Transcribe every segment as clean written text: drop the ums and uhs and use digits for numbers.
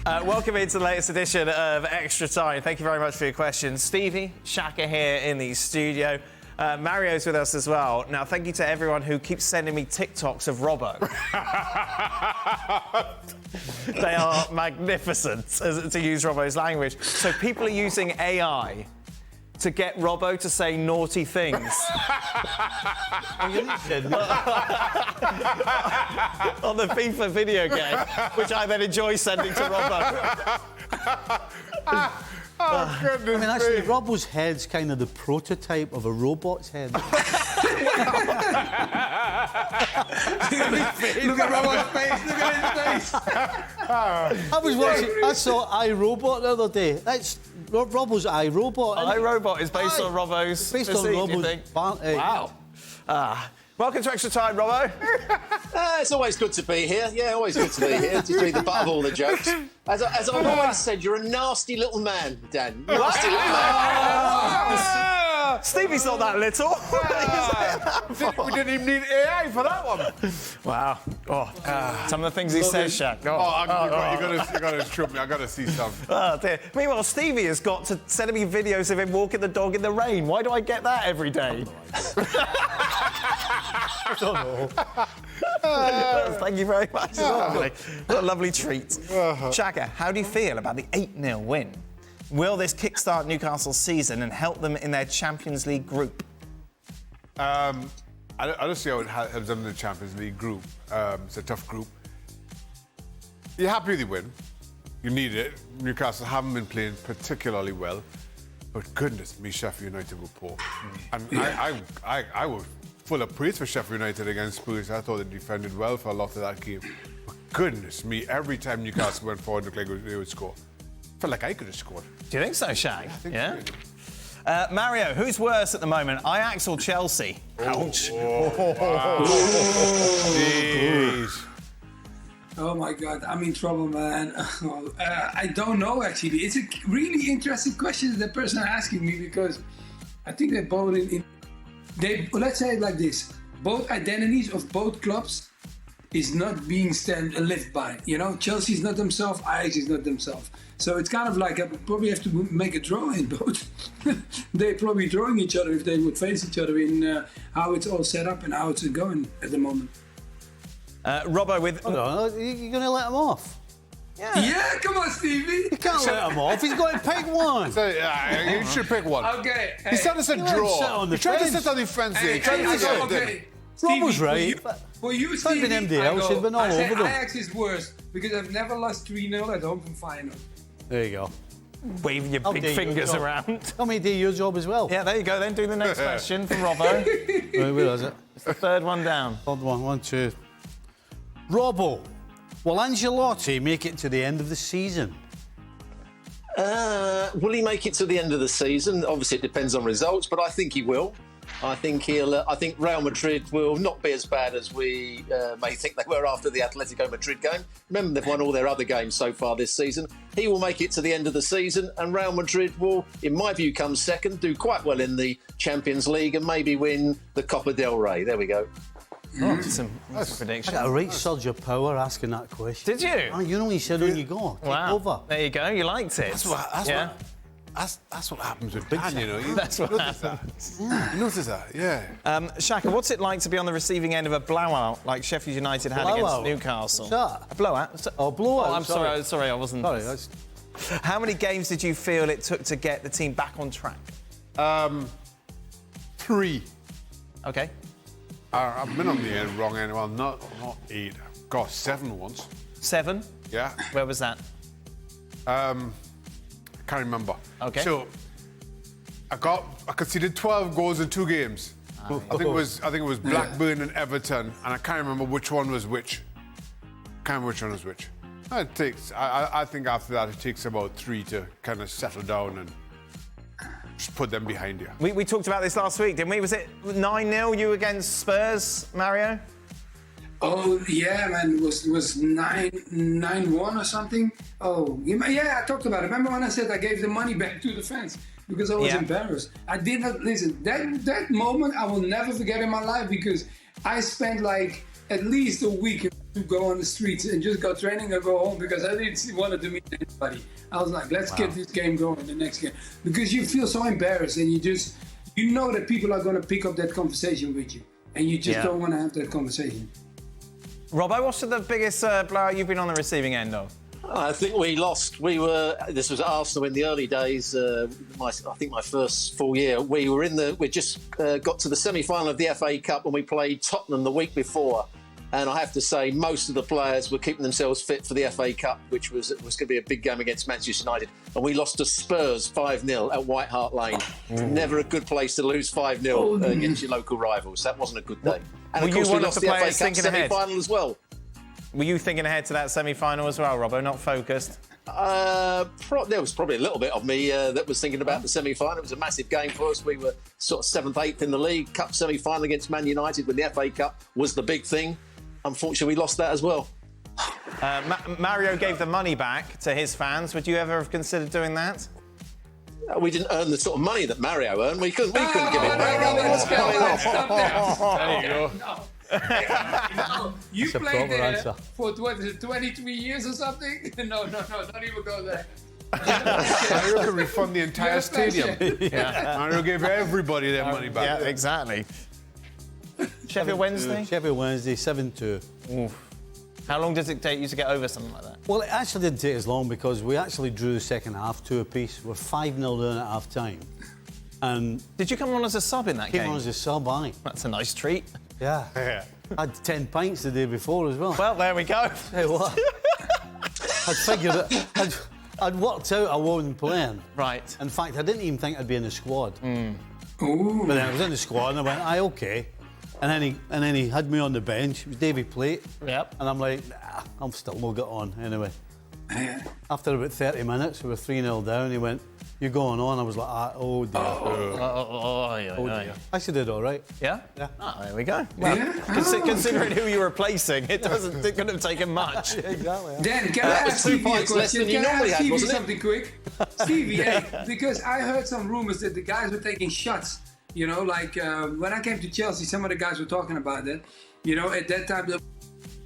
Welcome into the latest edition of Extra Time. Thank you very much for your questions. Stevie, Shaka here in the studio. Mario's with us as well. Now, thank you to everyone who keeps sending me TikToks of Robbo. They are magnificent, to use Robbo's language. So people are using AI to get Robbo to say naughty things. On the FIFA video game, which I then enjoy sending to Robbo. Oh, goodness. I mean, actually, Robbo's head's kind of the prototype of a robot's head. Look at Robbo's face, look at his face. I saw iRobot the other day. That's Robbo's iRobot. iRobot is based on Robbo's based on physique, Robbo's... Wow. Welcome to Extra Time, Robbo. It's always good to be here. Yeah, always good to be here. To be the butt of all the jokes. As I've always said, you're a nasty little man, Dan. Nasty little man. Stevie's not that little. We didn't even need AI for that one. Wow. Some of the things he says, Shaq. You got to show me. I got to see something. Oh, dear. Meanwhile, Stevie has got to send me videos of him walking the dog in the rain. Why do I get that every day? I don't know. Thank you very much. What a lovely treat. Shaka, how do you feel about the 8-0 win? Will this kickstart Newcastle's season and help them in their Champions League group? I don't see how it helps them in the Champions League group. It's a tough group. You're happy with the win. You need it. Newcastle haven't been playing particularly well. But goodness me, Sheffield United were poor. And I was full of praise for Sheffield United against Spurs. I thought they defended well for a lot of that game. But goodness me, every time Newcastle went forward, it looked like they would score. Felt like I could have scored. Do you think so, Shaq? Yeah. Mario, who's worse at the moment, Ajax or Chelsea? Ouch. Jeez. Oh my God, I'm in trouble, man. I don't know, actually. It's a really interesting question, the person asking me, because I think they're both let's say it like this. Both identities of both clubs is not being lived by. You know, Chelsea's not themselves, Ajax is not themselves. So it's kind of like I probably have to make a draw in both. They're probably drawing each other if they would face each other in how it's all set up and how it's going at the moment. Robbo with... Hold on, you're going to let him off? Yeah, come on, Stevie. You can't let him off. He's got to pick one. So, you should pick one. Okay. He said it's a draw. He tried to sit on the fence here. Okay. Robbo's right. For you, Stevie, been MDL, she's been all over them. Ajax is worse because I've never lost 3-0 at home from Feyenoord. There you go. Waving your big fingers around. Tell me, do your job as well. Yeah, there you go. Then do the next question from Robbo. Where is it? It's the third one down. Third one, 2. Robbo, will Ancelotti make it to the end of the season? Will he make it to the end of the season? Obviously, it depends on results, but I think he will. I think I think Real Madrid will not be as bad as we may think they were after the Atletico Madrid game. Remember, they've won all their other games so far this season. He will make it to the end of the season, and Real Madrid will, in my view, come second, do quite well in the Champions League, and maybe win the Copa del Rey. There we go. Some predictions. I got a right surge of power asking that question. Did you? Oh, you know when you said on you go. Take over. There you go. You liked it. That's what happens with Dan, you know. That's what happens. You notice that, yeah. Shaka, what's it like to be on the receiving end of a blowout like Sheffield United had against Newcastle? Shut. A blowout? Oh, blowout. Oh, I'm sorry, I wasn't. Sorry, that's... How many games did you feel it took to get the team back on track? 3. Okay. I've been on the wrong end. Well, not 8. Got 7 once. 7? Yeah. Where was that? Can't remember. Okay. So I conceded 12 goals in 2 games. I think it was Blackburn and Everton, and I can't remember which one was which. It takes. I think after that it takes about 3 to kind of settle down and just put them behind you. We talked about this last week, didn't we? Was it 9-0 you against Spurs, Mario? Oh yeah, man, it was 9-1 or something. Oh yeah, I talked about it. Remember when I said I gave the money back to the fans because I was embarrassed? I did not listen. That moment I will never forget in my life because I spent like at least a week to go on the streets and just go training or go home because I didn't want to meet anybody. I was like, let's get this game going, the next game. Because you feel so embarrassed and you know that people are going to pick up that conversation with you. And you just don't want to have that conversation. Robbo, what's the biggest blowout you've been on the receiving end of? I think we lost. This was at Arsenal in the early days. I think my first full year. We just got to the semi-final of the FA Cup when we played Tottenham the week before. And I have to say, most of the players were keeping themselves fit for the FA Cup, which was going to be a big game against Manchester United. And we lost to Spurs 5-0 at White Hart Lane. Never a good place to lose 5-0 against your local rivals. That wasn't a good day. And of course, we lost the FA Cup semi-final as well. Were you thinking ahead to that semi-final as well, Robbo? Not focused? There was probably a little bit of me that was thinking about the semi-final. It was a massive game for us. We were sort of 7th, 8th in the league. Cup semi-final against Man United when the FA Cup was the big thing. Unfortunately, we lost that as well. Mario gave the money back to his fans. Would you ever have considered doing that? We didn't earn the sort of money that Mario earned. We couldn't give it back. What's going on? There you go. No, you played there for 23 years or something? No, don't even go there. Mario can refund the entire stadium. Mario gave everybody their money back. Yeah, exactly. Sheffield Wednesday? Sheffield Wednesday, 7-2. Oof. How long does it take you to get over something like that? Well, it actually didn't take as long because we actually drew the second half 2 apiece. We're 5-0 down at half time. And did you come on as a sub in that game? came on as a sub, aye. That's a nice treat. Yeah. I had 10 pints the day before as well. Well, there we go. Hey, what? I'd figured it. I'd worked out I wasn't playing. Right. In fact, I didn't even think I'd be in the squad. Ooh. But then I was in the squad and I went, aye, OK. And then he had me on the bench. It was Davy Plate. Yep. And I'm like, I'm still not get on anyway. After about 30 minutes, we were 3-0 down. He went, "You're going on." I was like, oh dear. Oh dear. I should did all right. Yeah? Yeah. Oh, there we go. Well, considering who you're replacing, it couldn't have taken much. Exactly. Dan, can I ask Stevie a question? you Can I normally ask had, Stevie wasn't it? something quick? Stevie, because I heard some rumours that the guys were taking shots. You know, like when I came to Chelsea, some of the guys were talking about that. You know, at that time,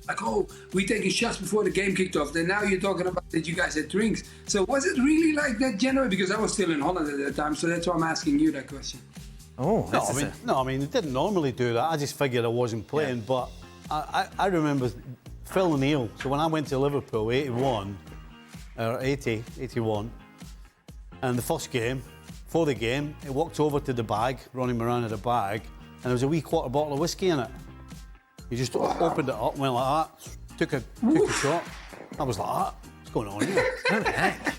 like, oh, we taking shots before the game kicked off. Then now you're talking about that you guys had drinks. So was it really like that general? Because I was still in Holland at that time, so that's why I'm asking you that question. Oh, I mean, they didn't normally do that. I just figured I wasn't playing. But I remember Phil O'Neill. So when I went to Liverpool, 81, and the first game, for the game, he walked over to the bag, running around in the bag, and there was a wee quarter bottle of whiskey in it. He just opened it up, went like that, took a shot. I was like, what's going on here? What the heck?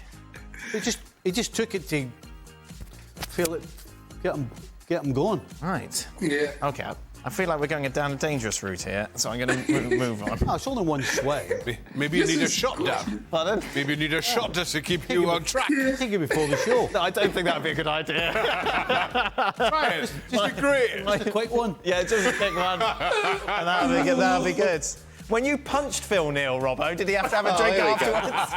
He just took it to feel it, get him going. Right. Yeah. Okay. I feel like we're going down a dangerous route here, so I'm going to move on. No, it's only one swing. Maybe you need a shot, Dan. Pardon? Maybe you need a shot just to keep you on track. Take it before the show. No, I don't think that would be a good idea. Try it. Just be great. Just a quick one. Yeah, just a quick one. And that'll be good. When you punched Phil Neal, Robbo, did he have to have a drink afterwards?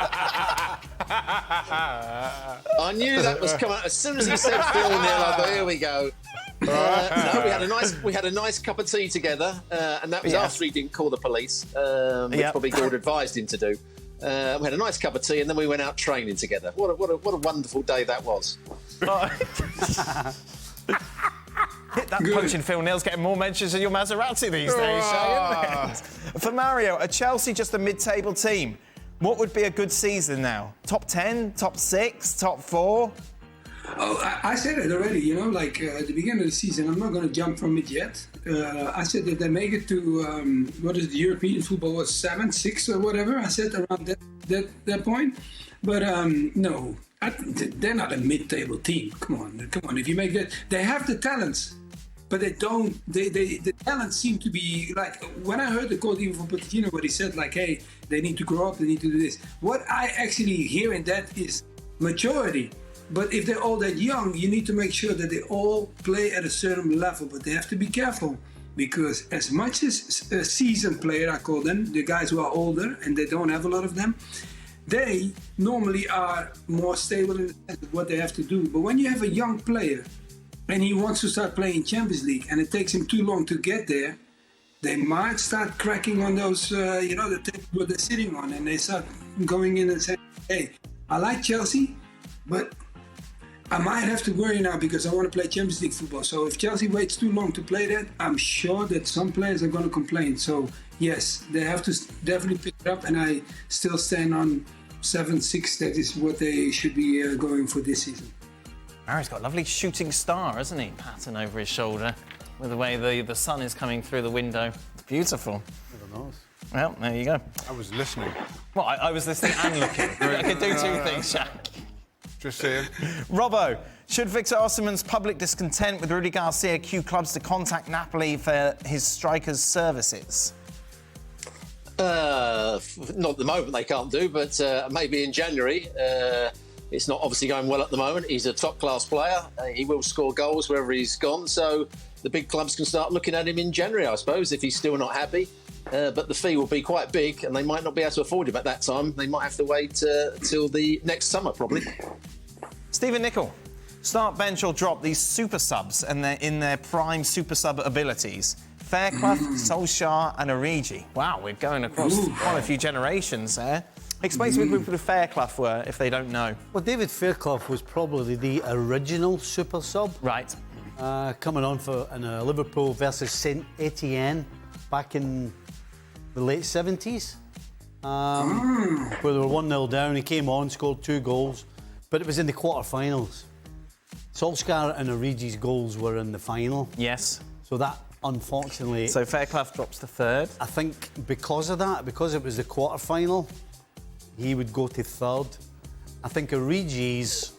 I knew that was coming. As soon as he said Phil Neal, I thought, here we go. No, we had a nice cup of tea together, and that was after he didn't call the police, which probably God advised him to do. We had a nice cup of tea, and then we went out training together. What a wonderful day that was. That punching Phil Neal's getting more mentions than your Maserati these days, Shay, isn't it? For Mario, are Chelsea just a mid-table team? What would be a good season now? Top 10, top 6, top 4? Oh, I said it already, you know, like at the beginning of the season, I'm not going to jump from it yet. I said that they make it to, what is the European football was 7, 6 or whatever. I said around that point. But no, they're not a mid-table team. Come on. If you make that, they have the talents, but they don't, the talents seem to be like, when I heard the quote even from Pochettino, where he said like, hey, they need to grow up, they need to do this. What I actually hear in that is maturity. But if they're all that young, you need to make sure that they all play at a certain level. But they have to be careful, because as much as a seasoned player, I call them, the guys who are older and they don't have a lot of them, they normally are more stable in the sense of what they have to do. But when you have a young player and he wants to start playing Champions League and it takes him too long to get there, they might start cracking on those, the table what they're sitting on, and they start going in and saying, hey, I like Chelsea, but I might have to worry now because I want to play Champions League football. So if Chelsea waits too long to play that, I'm sure that some players are going to complain. So yes, they have to definitely pick it up, and I still stand on 7-6. That is what they should be going for this season. Mario's got a lovely shooting star, hasn't he? Pattern over his shoulder with the way the sun is coming through the window. It's beautiful. Never knows. Well, there you go. I was listening. Well, I was listening and looking. I could do two things, Shaq. Just saying. Robbo, should Victor Osimhen's public discontent with Rudy Garcia cue clubs to contact Napoli for his striker's services? Not at the moment they can't do, but maybe in January. It's not obviously going well at the moment. He's a top-class player. He will score goals wherever he's gone. So the big clubs can start looking at him in January, I suppose, if he's still not happy. But the fee will be quite big, and they might not be able to afford him at that time. They might have to wait till the next summer, probably. Stephen Nicol, start, bench or drop these super subs and they're in their prime super sub abilities. Fairclough, Solskjaer and Origi. Wow, we're going across quite a few generations there. Explain to me who Fairclough were, if they don't know. Well, David Fairclough was probably the original super sub. Right. Coming on for Liverpool versus Saint Etienne back in the late 70s. Where they were 1-0 down. He came on, scored 2 goals, but it was in the quarter-finals. Solskjaer and Origi's goals were in the final. Yes. So that, unfortunately... So Fairclough drops to third. I think because of that, because it was the quarter-final, he would go to third. I think Origi's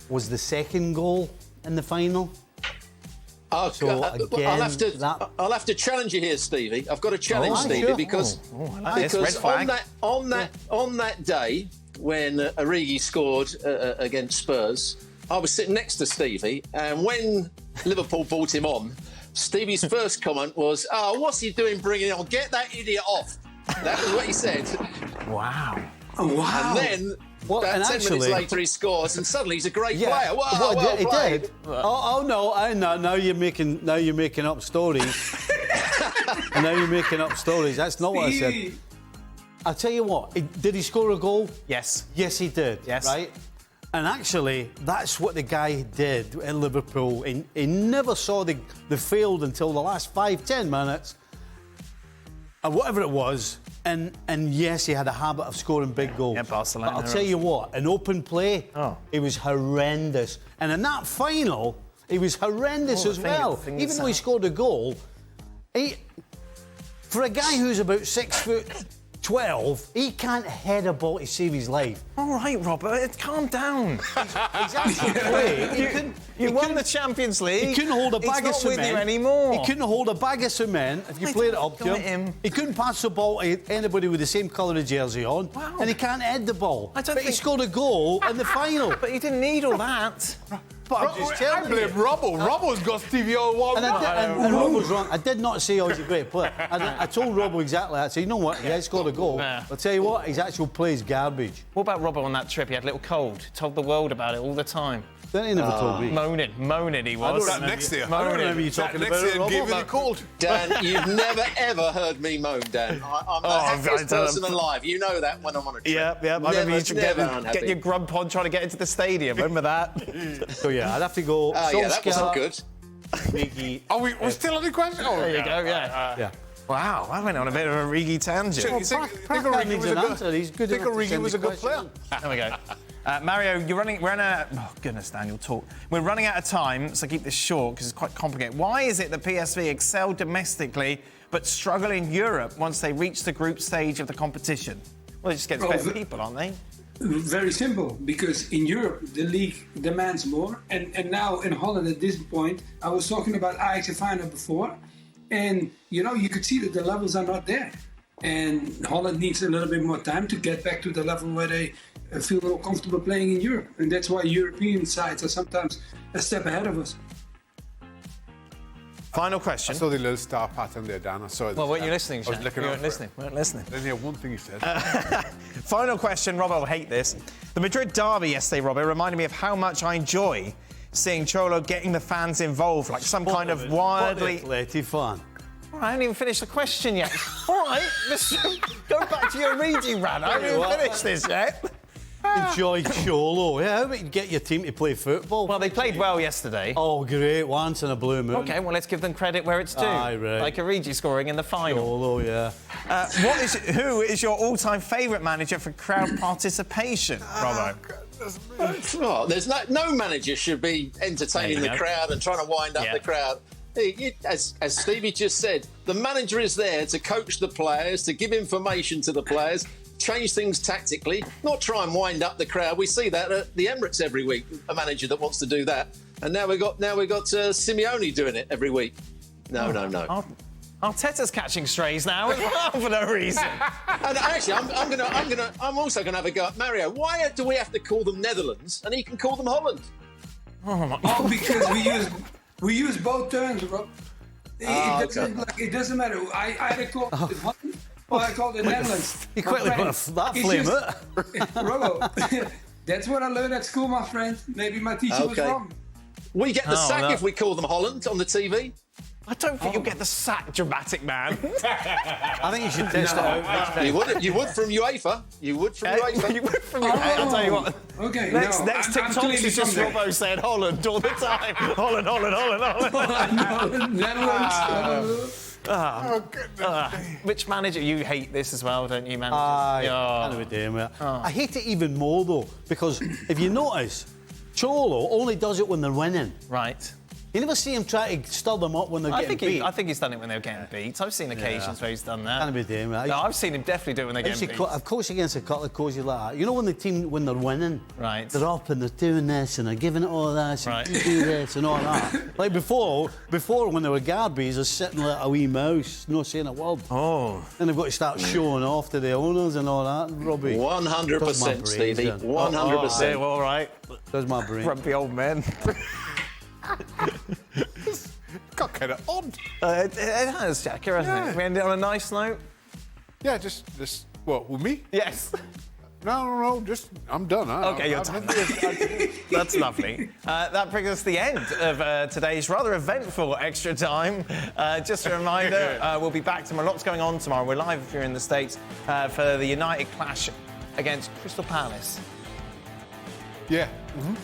was the second goal in the final. So again, I'll have to challenge you here, Stevie. I've got to challenge Stevie sure. because Red on that day when Origi scored against Spurs, I was sitting next to Stevie, and when Liverpool brought him on, Stevie's first comment was, "Oh, what's he doing bringing it on? Get that idiot off." That was what he said. Wow. Oh, wow. And then, about 10 minutes later, he scores, and suddenly he's a great player. Wow, well he played. did. Oh no! I know. Now you're making up stories. And now you're making up stories. That's not what I said. I'll tell you what. Did he score a goal? Yes. Yes, he did. Yes. Right. And actually, that's what the guy did in Liverpool. He never saw the field until the last 5-10 minutes, and whatever it was. And yes, he had a habit of scoring big goals. Yeah, Barcelona. But I'll tell you what, in open play, he was horrendous. And in that final, he was horrendous as well. Even though he scored a goal, for a guy who's about 6'12", he can't head a ball to save his life. All right, Robert, calm down. Exactly. You won the Champions League. He couldn't hold a bag of cement. With you anymore. He couldn't hold a bag of cement if you played it up to him. He couldn't pass the ball to anybody with the same colour of jersey on. Wow. And he can't head the ball. But he scored a goal in the final. But you didn't need all that. But I'm just telling you. I blame Robbo. Robbo's got Stevie all one. And Robbo's wrong. I did not say he's a great player. I told Robbo exactly that. I said, you know what? He has scored a goal. Yeah. I'll tell you what, his actual play is garbage. What about Robbo on that trip? He had a little cold. Told the world about it all the time. Then he never told me. Moaning he was. Next year. I don't remember you talking Next about it, year Robbo. gave you the cold. Dan, you've never ever heard me moan, Dan. I'm the happiest person alive. You know that when I'm on a trip. Yeah. I remember you get your grub pod trying to get into the stadium. Remember that? So yeah, I'd have to go. Yeah, that wasn't good. We're still on the question? Oh, There you go, yeah. Wow, I went on a bit of a Origi tangent. You think Origi was a good player? There we go. Mario, Dan, you'll talk. We're running out of time, so keep this short because it's quite complicated. Why is it that PSV excel domestically but struggle in Europe once they reach the group stage of the competition? Well, they just get better people, aren't they? Very simple, because in Europe the league demands more, and now in Holland at this point, I was talking about Ajax and Feyenoord before, and you could see that the levels are not there, and Holland needs a little bit more time to get back to the level where they feel more comfortable playing in Europe, and that's why European sides are sometimes a step ahead of us. Final question. I saw the little star pattern there, Dan. I saw it. Well, weren't you listening, I was Shaq? looking You out weren't listening. for it. Weren't listening. I didn't hear one thing he said. Final question, Robbo will hate this. The Madrid derby yesterday, Robbo, reminded me of how much I enjoy seeing Cholo getting the fans involved, like some kind of wildly... Atleti fan. I haven't even finished the question yet. All right, go back to your Origi rant. I haven't even finished this yet. Enjoy Cholo. Yeah, how about you get your team to play football? Well, they played well yesterday. Oh, great. Once in a blue moon. OK, well, let's give them credit where it's due. Aye, right. Like Origi scoring in the final. Cholo, yeah. Who is your all-time favourite manager for crowd participation, Robbo? Oh, there's no manager should be entertaining the crowd and trying to wind up the crowd. As Stevie just said, the manager is there to coach the players, to give information to the players, change things tactically, not try and wind up the crowd. We see that at the Emirates every week, a manager that wants to do that. And now we got Simeone doing it every week. No. Arteta's catching strays now as well for no reason. And actually, I'm also gonna have a go at Mario. Why do we have to call them Netherlands and he can call them Holland? Oh, because we use both terms, Rob. It doesnn't matter. I either call it Holland or I call it Netherlands. You quickly put that flame up. Robbo, that's what I learned at school, my friend. Maybe my teacher was wrong. We get the sack if we call them Holland on the TV. I don't think you'll get the sack, dramatic man. I think you should test it out. You would from UEFA. You would from UEFA. You would from UEFA. I'll tell you what. Okay. Next TikTok is just Robbo saying Holland all the time. Holland. Netherlands. Which manager? You hate this as well, don't you, manager? I hate it even more, though, because if you notice, Cholo only does it when they're winning. Right. You never see him try to stir them up when they're getting beat. I think he's done it when they're getting beat. I've seen occasions where he's done that. Can't be doing that. No, I've seen him definitely do it when they're getting beat. I've coached against a couple of coaches like that. You know when when they're winning, right? They're up and they're doing this and they're giving it all this and you do this and all that. Like before when they were Garbies, they're sitting like a wee mouse, not saying a word. Oh. And they've got to start showing off to the owners and all that. Robbie. 100%, Stevie. 100%. All right. Does my brain. Grumpy old men. Got kind of odd. It has, Jack, hasn't it? We ended on a nice note. Yeah, just what, with me? Yes. No, I'm done. OK, you're done. That's lovely. That brings us to the end of today's rather eventful Extra Time. Just a reminder, we'll be back tomorrow. Lots going on tomorrow. We're live if you're in the States for the United clash against Crystal Palace. Yeah. Mm-hmm.